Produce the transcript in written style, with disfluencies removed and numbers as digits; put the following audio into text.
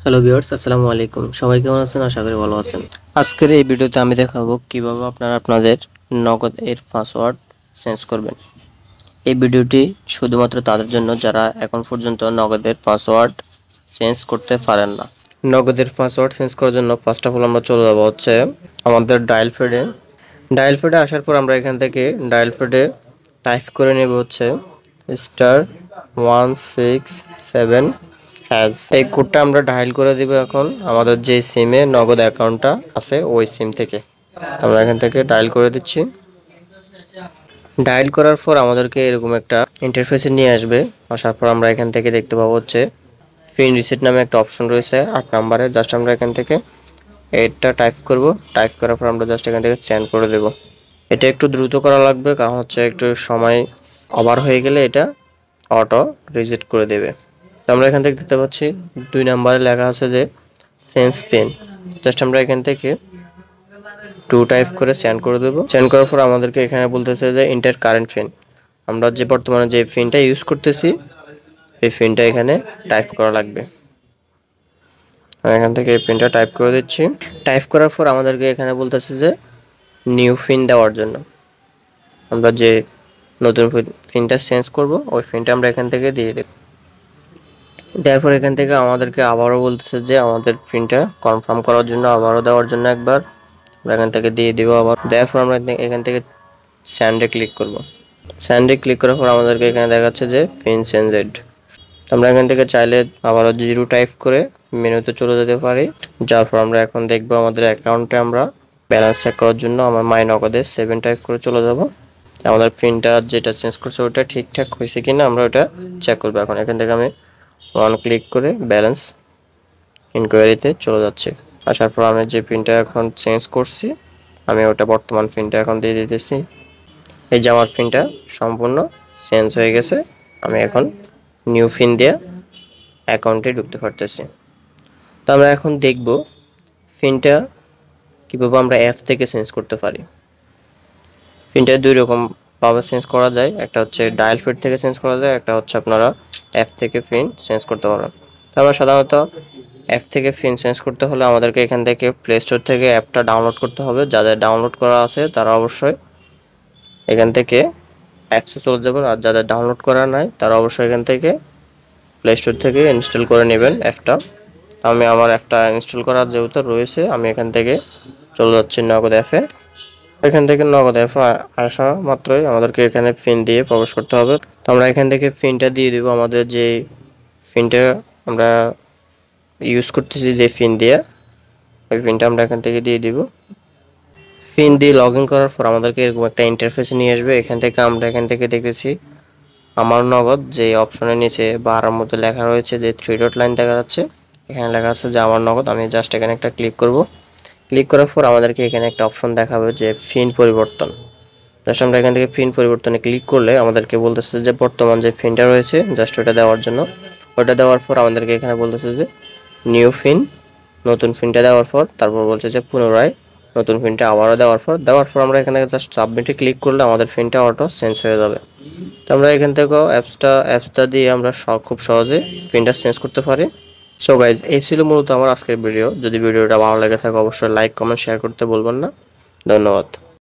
Hello viewers, আসসালামু আলাইকুম। সবাই কেমন আছেন? আশা করি ভালো আছেন। আজকের এই ভিডিওতে আমি দেখাবো কিভাবে আপনারা আপনাদের নগদ এর পাসওয়ার্ড চেঞ্জ করবেন। এই ভিডিওটি শুধুমাত্র তাদের জন্য যারা এখন পর্যন্ত নগদের পাসওয়ার্ড চেঞ্জ করতে পারেন না। নগদের পাসওয়ার্ড চেঞ্জ করার জন্য ফার্স্ট অফ অল আমরা চলে যাব হচ্ছে আমাদের ডায়াল প্যাডে। ডায়াল প্যাডে আসার পর আমরা এখান থেকে ডায়াল প্যাডে টাইপ করে নেব হচ্ছে *167#। এই কোডটা আমরা ডায়াল করে দিব এখন আমাদের যে সিমে নগদ অ্যাকাউন্টটা আছে ওই সিম থেকে। আমরা এখান থেকে ডায়াল করে দিচ্ছি। ডায়াল করার পর আমাদেরকে এরকম একটা ইন্টারফেসে নিয়ে আসবে। আসার পর আমরা এখান থেকে দেখতে পাবো হচ্ছে পিন রিসেট নামে একটা অপশন রয়েছে 8 নম্বরে। জাস্ট আমরা এখান থেকে এটা টাইপ করব। টাইপ করার পর আমরা জাস্ট এখান থেকে চেঞ্জ করে দেব। এটা একটু দ্রুত করা লাগবে, কারণ হচ্ছে একটু সময় ওভার হয়ে গেলে এটা অটো রিজেক্ট করে দেবে। তো আমরা এখান থেকে দেখতে পাচ্ছি 2 নম্বরে লেখা আছে যে চেঞ্জ পিন। জাস্ট আমরা এখান থেকে 2 টাইপ করে সেন্ড করে দেব। সেন্ড করার পর আমাদেরকে এখানে বলতেছে যে এন্টার কারেন্ট পিন। আমরা যে বর্তমানে যে পিনটা ইউজ করতেছি এই পিনটা এখানে টাইপ করা লাগবে। আমি এখান থেকে এই পিনটা টাইপ করে দিচ্ছি। টাইপ করার পর আমাদেরকে এখানে বলতেছে যে নিউ পিন দেওয়ার জন্য। আমরা যে নতুন পিনটা চেঞ্জ করব ওই পিনটা আমরা এখান থেকে দিয়ে দেব। দেওয়ার পর এখান থেকে আমাদেরকে আবারও বলতেছে যে আমাদের পিনটা কনফার্ম করার জন্য আবারও দেওয়ার জন্য একবার আমরা এখান থেকে দিয়ে দিব। আবার দেওয়ার পর আমরা এখান থেকে স্যান্ডে ক্লিক করব। স্যান্ডে ক্লিক করার পর আমাদেরকে এখানে দেখাচ্ছে যে পিন চেঞ্জড। আমরা এখান থেকে চাইলে আবারও 0 টাইপ করে মেনুতে চলে যেতে পারি। যার পর আমরা এখন দেখব আমাদের অ্যাকাউন্টে আমরা ব্যালেন্স চেক করার জন্য আমার মাই নগদে 7 টাইপ করে চলে যাব। আমাদের পিনটা যেটা চেঞ্জ করছে ওটা ঠিকঠাক হয়েছে কিনা আমরা ওটা চেক করব। এখন এখান থেকে আমি 1 ক্লিক করে ব্যালেন্স ইনকোয়ারিতে চলে যাচ্ছে। আসার পর আমি যে পিনটা এখন চেঞ্জ করছি আমি ওটা বর্তমান পিনটা এখন দিয়ে দিতেছি। এই যে আমার পিনটা সম্পূর্ণ চেঞ্জ হয়ে গেছে। আমি এখন নিউ পিন দিয়ে অ্যাকাউন্টে ঢুকতে পারতেছি। তো আমরা এখন দেখব পিনটা কীভাবে আমরা অ্যাপ থেকে চেঞ্জ করতে পারি। পিনটা 2 রকম ভাবে চেঞ্জ করা যায়। একটা হচ্ছে ডায়াল প্যাড থেকে চেঞ্জ করা যায়, একটা হচ্ছে আপনারা অ্যাপ থেকে পিন চেঞ্জ করতে পারেন। তো আমরা সাধারণত অ্যাপ থেকে পিন চেঞ্জ করতে হলে আমাদেরকে এখান থেকে প্লে স্টোর থেকে অ্যাপটা ডাউনলোড করতে হবে। যাদের ডাউনলোড করা আছে তারা অবশ্যই এখান থেকে অ্যাপসে চলে যাবেন, আর যাদের ডাউনলোড করা নাই তারা অবশ্যই এখান থেকে প্লে স্টোর থেকে ইনস্টল করে নেবেন অ্যাপটা। আমি আমার অ্যাপটা ইনস্টল করা যেহেতু রয়েছে আমি এখান থেকে চলে যাচ্ছি নগদ অ্যাপে। এখান থেকে নগদ অ্যাপে আসা মাত্রই আমাদেরকে এখানে পিন দিয়ে প্রবেশ করতে হবে। তো আমরা এখান থেকে পিনটা দিয়ে দিব। আমাদের যে পিনটা আমরা ইউজ করতেছি যে পিন দিয়ে ওই পিনটা আমরা এখান থেকে দিয়ে দিব। পিন দিয়ে লগ ইন করার পর আমাদেরকে এরকম একটা ইন্টারফেসে নিয়ে আসবে। এখান থেকে আমরা এখান থেকে দেখতেছি আমার নগদ যে অপশনের নিচে বারের মধ্যে লেখা রয়েছে যে 3 ডট লাইন দেখা যাচ্ছে, এখানে লেখা আছে যে আমার নগদ। আমি জাস্ট এখানে একটা ক্লিক করব। ক্লিক করার পর আমাদেরকে এখানে একটা অপশন দেখাবে যে পিন পরিবর্তন। জাস্ট আমরা এখান থেকে পিন পরিবর্তনে ক্লিক করলে আমাদেরকে বলতেছে যে বর্তমান যে পিনটা রয়েছে জাস্ট ওটা দেওয়ার জন্য। ওটা দেওয়ার পর আমাদেরকে এখানে বলতেছে যে নিউ পিন, নতুন পিনটা দেওয়ার পর তারপর বলছে যে পুনরায় নতুন পিনটা আবারও দেওয়ার পর আমরা এখানে জাস্ট সাবমিটে ক্লিক করলে আমাদের পিনটা অটো চেঞ্জ হয়ে যাবে। তো আমরা এখান থেকেও অ্যাপসটা দিয়ে আমরা খুব সহজে পিনটা চেঞ্জ করতে পারি। সো গাইজ, এই ছিল মূলত আমার আজকের ভিডিও। যদি ভিডিওটা ভালো লেগে থাকে অবশ্যই লাইক কমেন্ট শেয়ার করতে বলবেন না। ধন্যবাদ।